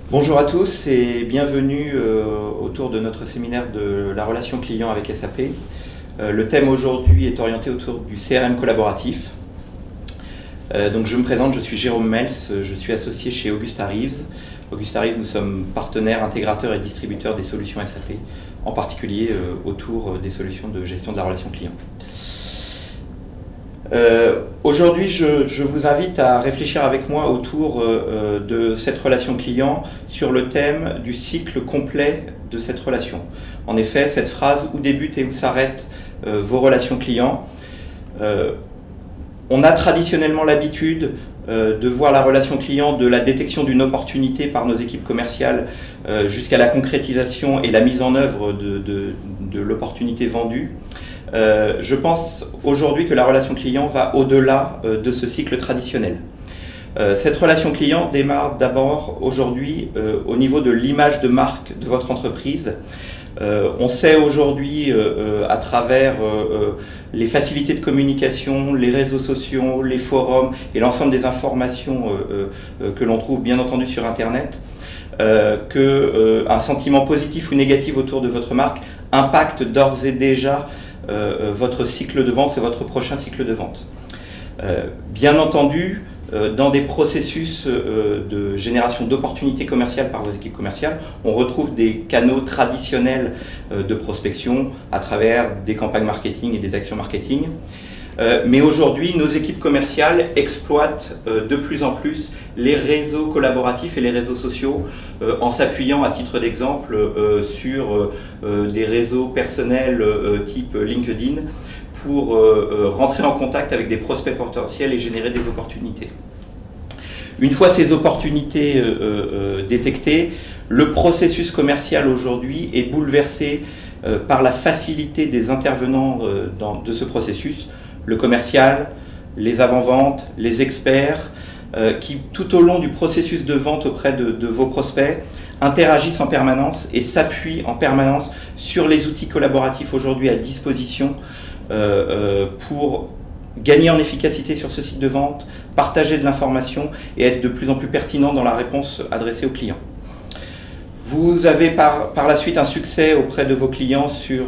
Bonjour à tous et bienvenue autour de notre séminaire de la relation client avec SAP. Le thème aujourd'hui est orienté autour du CRM collaboratif. Donc je me présente, je suis Jérôme Mels, je suis associé chez Augusta Reeves. Augusta Reeves, nous sommes partenaires, intégrateurs et distributeurs des solutions SAP, en particulier autour des solutions de gestion de la relation client. Aujourd'hui, je vous invite à réfléchir avec moi autour de cette relation client sur le thème du cycle complet de cette relation. En effet, cette phrase « où débutent et où s'arrêtent vos relations clients », on a traditionnellement l'habitude de voir la relation client de la détection d'une opportunité par nos équipes commerciales jusqu'à la concrétisation et la mise en œuvre de l'opportunité vendue. Je pense aujourd'hui que la relation client va au-delà de ce cycle traditionnel. Cette relation client démarre d'abord aujourd'hui au niveau de l'image de marque de votre entreprise. On sait aujourd'hui à travers les facilités de communication, les réseaux sociaux, les forums et l'ensemble des informations que l'on trouve bien entendu sur Internet, qu'un sentiment positif ou négatif autour de votre marque impacte d'ores et déjà votre cycle de vente et votre prochain cycle de vente. Bien entendu, dans des processus de génération d'opportunités commerciales par vos équipes commerciales, on retrouve des canaux traditionnels de prospection à travers des campagnes marketing et des actions marketing. Mais aujourd'hui, nos équipes commerciales exploitent de plus en plus les réseaux collaboratifs et les réseaux sociaux en s'appuyant à titre d'exemple sur des réseaux personnels type LinkedIn pour rentrer en contact avec des prospects potentiels et générer des opportunités. Une fois ces opportunités détectées, le processus commercial aujourd'hui est bouleversé par la facilité des intervenants de ce processus, le commercial, les avant-ventes, les experts, qui tout au long du processus de vente auprès de vos prospects interagissent en permanence et s'appuient en permanence sur les outils collaboratifs aujourd'hui à disposition pour gagner en efficacité sur ce site de vente, partager de l'information et être de plus en plus pertinent dans la réponse adressée aux clients. Vous avez par la suite un succès auprès de vos clients sur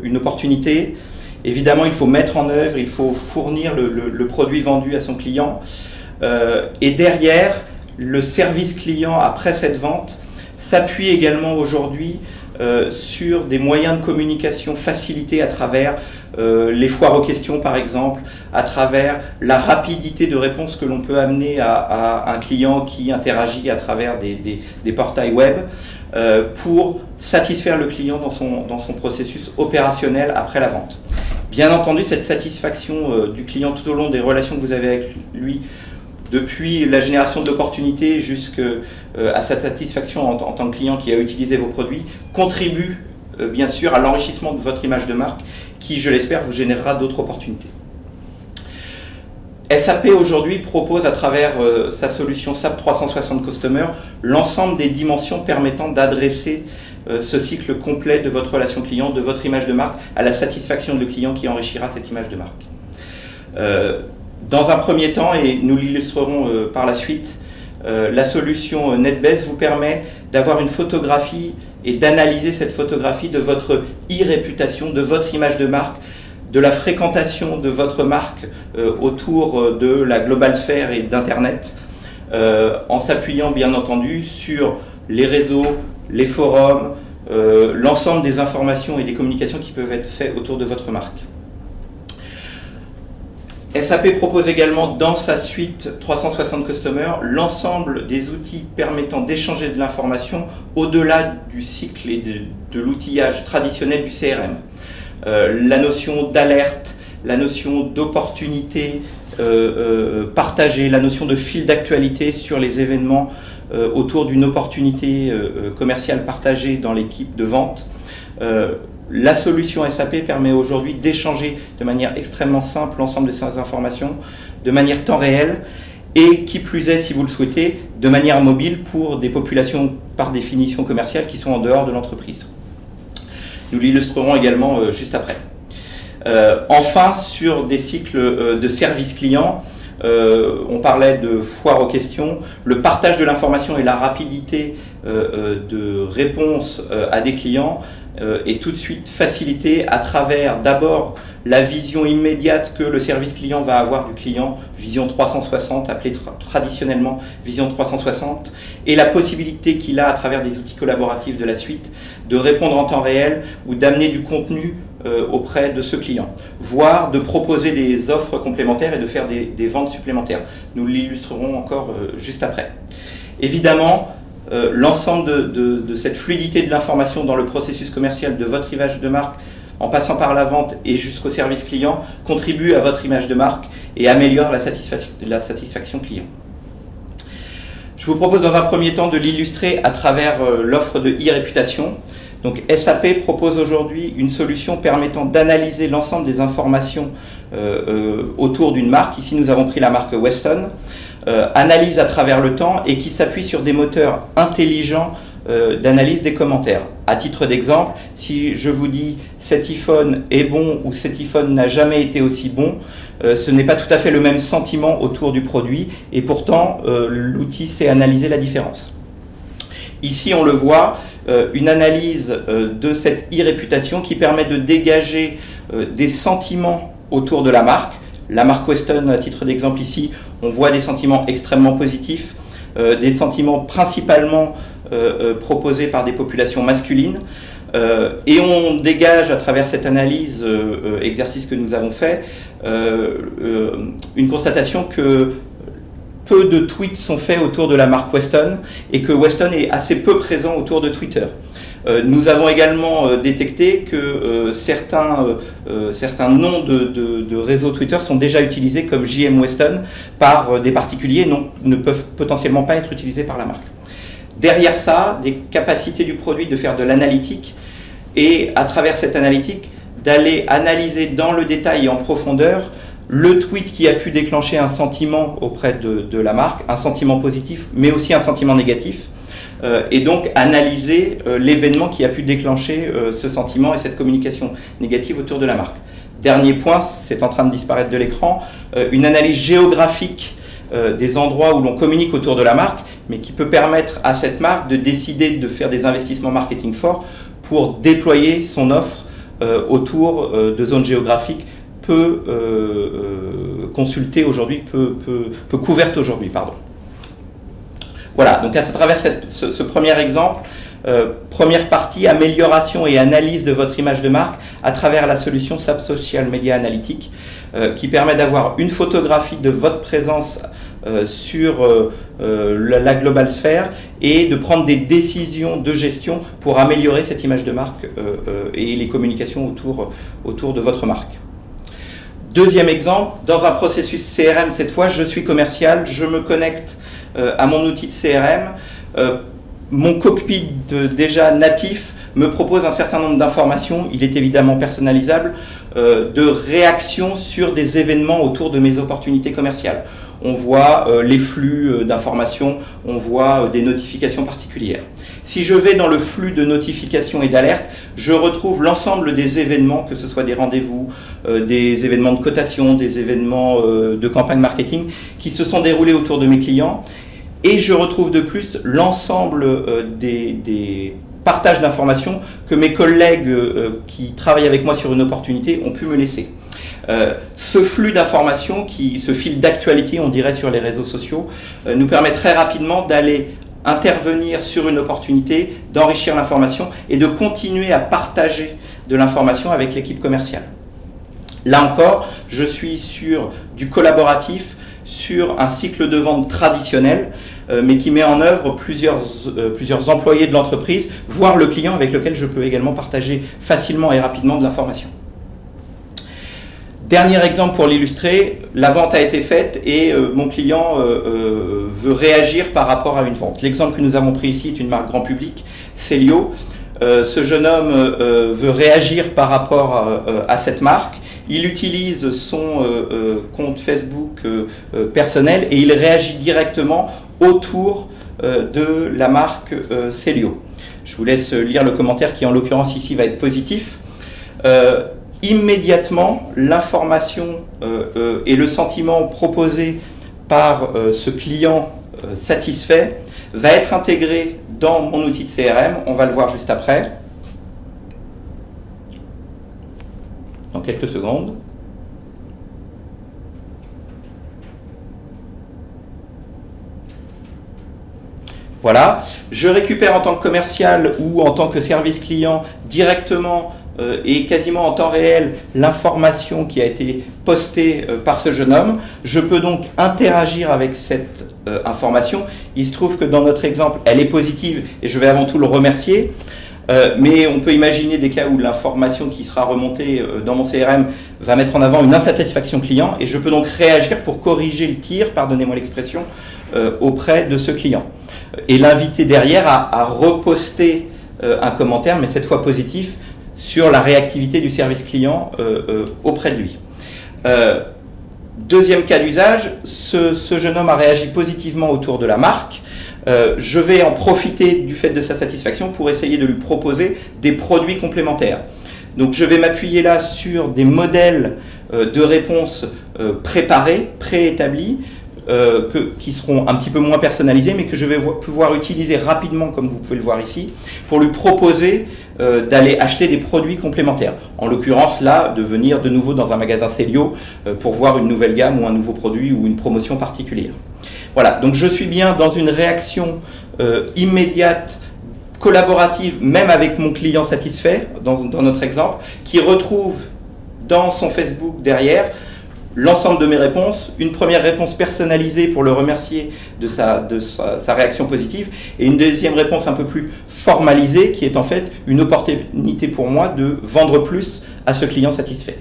une opportunité. Évidemment, il faut mettre en œuvre, il faut fournir le produit vendu à son client. Et derrière, le service client après cette vente s'appuie également aujourd'hui sur des moyens de communication facilités à travers les foires aux questions par exemple, à travers la rapidité de réponse que l'on peut amener à un client qui interagit à travers des portails web pour satisfaire le client dans son processus opérationnel après la vente. Bien entendu, cette satisfaction du client tout au long des relations que vous avez avec lui, depuis la génération d'opportunités jusqu'à sa satisfaction en tant que client qui a utilisé vos produits, contribue bien sûr à l'enrichissement de votre image de marque qui, je l'espère, vous générera d'autres opportunités. SAP aujourd'hui propose à travers sa solution SAP 360 Customer l'ensemble des dimensions permettant d'adresser ce cycle complet de votre relation client, de votre image de marque à la satisfaction de le client qui enrichira cette image de marque. Dans un premier temps, et nous l'illustrerons par la suite, la solution NetBase vous permet d'avoir une photographie et d'analyser cette photographie de votre e-réputation, de votre image de marque, de la fréquentation de votre marque autour de la global sphere et d'Internet, en s'appuyant bien entendu sur les réseaux, les forums, l'ensemble des informations et des communications qui peuvent être faites autour de votre marque. SAP propose également dans sa suite 360 Customer l'ensemble des outils permettant d'échanger de l'information au-delà du cycle et de l'outillage traditionnel du CRM. La notion d'alerte, la notion d'opportunité partagée, la notion de fil d'actualité sur les événements autour d'une opportunité commerciale partagée dans l'équipe de vente. La solution SAP permet aujourd'hui d'échanger de manière extrêmement simple l'ensemble de ces informations, de manière temps réel, et qui plus est, si vous le souhaitez, de manière mobile pour des populations par définition commerciales qui sont en dehors de l'entreprise. Nous l'illustrerons également juste après. Enfin, sur des cycles de service client, On parlait de foire aux questions. Le partage de l'information et la rapidité de réponse à des clients est tout de suite facilité à travers d'abord la vision immédiate que le service client va avoir du client, vision 360, appelée traditionnellement vision 360, et la possibilité qu'il a à travers des outils collaboratifs de la suite de répondre en temps réel ou d'amener du contenu auprès de ce client, voire de proposer des offres complémentaires et de faire des ventes supplémentaires. Nous l'illustrerons encore juste après. Évidemment, l'ensemble de cette fluidité de l'information dans le processus commercial de votre image de marque, en passant par la vente et jusqu'au service client, contribue à votre image de marque et améliore la satisfaction client. Je vous propose dans un premier temps de l'illustrer à travers l'offre de e-réputation. Donc SAP propose aujourd'hui une solution permettant d'analyser l'ensemble des informations autour d'une marque. Ici, nous avons pris la marque Weston. Analyse à travers le temps et qui s'appuie sur des moteurs intelligents d'analyse des commentaires. À titre d'exemple, si je vous dis cet iPhone est bon ou cet iPhone n'a jamais été aussi bon, ce n'est pas tout à fait le même sentiment autour du produit et pourtant l'outil sait analyser la différence. Ici on le voit, une analyse de cette e-réputation qui permet de dégager des sentiments autour de la marque. La marque Weston, à titre d'exemple ici, on voit des sentiments extrêmement positifs, des sentiments principalement proposés par des populations masculines. Et on dégage à travers cette analyse, exercice que nous avons fait, une constatation que peu de tweets sont faits autour de la marque Weston et que Weston est assez peu présent autour de Twitter. Nous avons également détecté que certains noms de réseaux Twitter sont déjà utilisés comme JM Weston par des particuliers et ne peuvent potentiellement pas être utilisés par la marque. Derrière ça, des capacités du produit de faire de l'analytique et à travers cette analytique d'aller analyser dans le détail et en profondeur le tweet qui a pu déclencher un sentiment auprès de la marque, un sentiment positif mais aussi un sentiment négatif. Et donc analyser l'événement qui a pu déclencher ce sentiment et cette communication négative autour de la marque. Dernier point, c'est en train de disparaître de l'écran, une analyse géographique des endroits où l'on communique autour de la marque, mais qui peut permettre à cette marque de décider de faire des investissements marketing forts pour déployer son offre autour de zones géographiques peu consultées aujourd'hui, peu couvertes aujourd'hui, pardon. Voilà, donc à travers ce premier exemple, première partie, amélioration et analyse de votre image de marque à travers la solution SAP Social Media Analytics qui permet d'avoir une photographie de votre présence sur la global sphère et de prendre des décisions de gestion pour améliorer cette image de marque et les communications autour de votre marque. Deuxième exemple, dans un processus CRM cette fois, je suis commercial, je me connecte à mon outil de CRM, mon cockpit déjà natif me propose un certain nombre d'informations, il est évidemment personnalisable, de réactions sur des événements autour de mes opportunités commerciales. On voit les flux d'informations, on voit des notifications particulières. Si je vais dans le flux de notifications et d'alertes, je retrouve l'ensemble des événements, que ce soit des rendez-vous, des événements de cotation, des événements de campagne marketing qui se sont déroulés autour de mes clients. Et je retrouve de plus l'ensemble des partages d'informations que mes collègues qui travaillent avec moi sur une opportunité ont pu me laisser. Ce flux d'informations, ce fil d'actualité, on dirait sur les réseaux sociaux, nous permet très rapidement d'aller intervenir sur une opportunité, d'enrichir l'information et de continuer à partager de l'information avec l'équipe commerciale. Là encore, je suis sur du collaboratif, sur un cycle de vente traditionnel, mais qui met en œuvre plusieurs employés de l'entreprise, voire le client avec lequel je peux également partager facilement et rapidement de l'information. Dernier exemple pour l'illustrer, la vente a été faite et mon client veut réagir par rapport à une vente. L'exemple que nous avons pris ici est une marque grand public, Célio. Ce jeune homme veut réagir par rapport à cette marque. Il utilise son compte Facebook personnel et il réagit directement autour de la marque Célio. Je vous laisse lire le commentaire qui en l'occurrence ici va être positif. immédiatement l'information et le sentiment proposé par ce client satisfait va être intégré dans mon outil de CRM. On va le voir juste après, dans quelques secondes. Voilà, je récupère en tant que commercial ou en tant que service client directement et quasiment en temps réel l'information qui a été postée par ce jeune homme. Je peux donc interagir avec cette information. Il se trouve que dans notre exemple, elle est positive et je vais avant tout le remercier. Mais on peut imaginer des cas où l'information qui sera remontée dans mon CRM va mettre en avant une insatisfaction client et je peux donc réagir pour corriger le tir, pardonnez-moi l'expression, auprès de ce client. Et l'inviter derrière à reposter un commentaire, mais cette fois positif, sur la réactivité du service client auprès de lui. Deuxième cas d'usage, ce jeune homme a réagi positivement autour de la marque. Je vais en profiter du fait de sa satisfaction pour essayer de lui proposer des produits complémentaires. Donc je vais m'appuyer là sur des modèles de réponse préparés, préétablis, qui seront un petit peu moins personnalisés, mais que je vais pouvoir utiliser rapidement, comme vous pouvez le voir ici, pour lui proposer d'aller acheter des produits complémentaires. En l'occurrence, là, de venir de nouveau dans un magasin Célio pour voir une nouvelle gamme ou un nouveau produit ou une promotion particulière. Voilà, donc je suis bien dans une réaction immédiate, collaborative, même avec mon client satisfait, dans notre exemple, qui retrouve dans son Facebook derrière l'ensemble de mes réponses, une première réponse personnalisée pour le remercier de sa réaction positive, et une deuxième réponse un peu plus formalisée, qui est en fait une opportunité pour moi de vendre plus à ce client satisfait.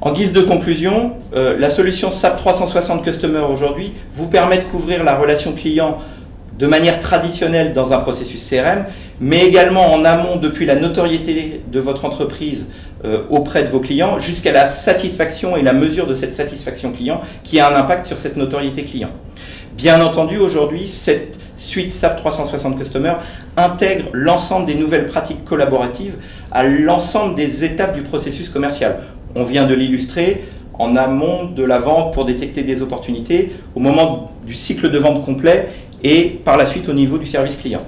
En guise de conclusion, la solution SAP 360 Customer aujourd'hui vous permet de couvrir la relation client de manière traditionnelle dans un processus CRM, mais également en amont depuis la notoriété de votre entreprise auprès de vos clients jusqu'à la satisfaction et la mesure de cette satisfaction client qui a un impact sur cette notoriété client. Bien entendu, aujourd'hui, cette suite SAP 360 Customer intègre l'ensemble des nouvelles pratiques collaboratives à l'ensemble des étapes du processus commercial. On vient de l'illustrer en amont de la vente pour détecter des opportunités, au moment du cycle de vente complet et par la suite au niveau du service client.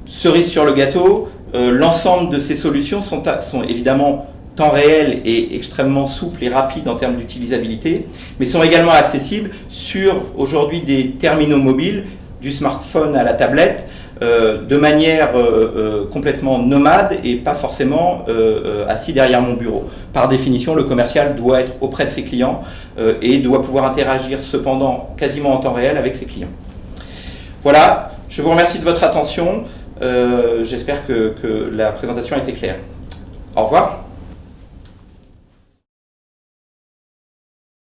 Cerise sur le gâteau, l'ensemble de ces solutions sont évidemment temps réel et extrêmement souples et rapides en termes d'utilisabilité, mais sont également accessibles sur aujourd'hui des terminaux mobiles, du smartphone à la tablette, de manière complètement nomade et pas forcément assis derrière mon bureau. Par définition, le commercial doit être auprès de ses clients et doit pouvoir interagir cependant quasiment en temps réel avec ses clients. Voilà, je vous remercie de votre attention. J'espère que la présentation a été claire. Au revoir.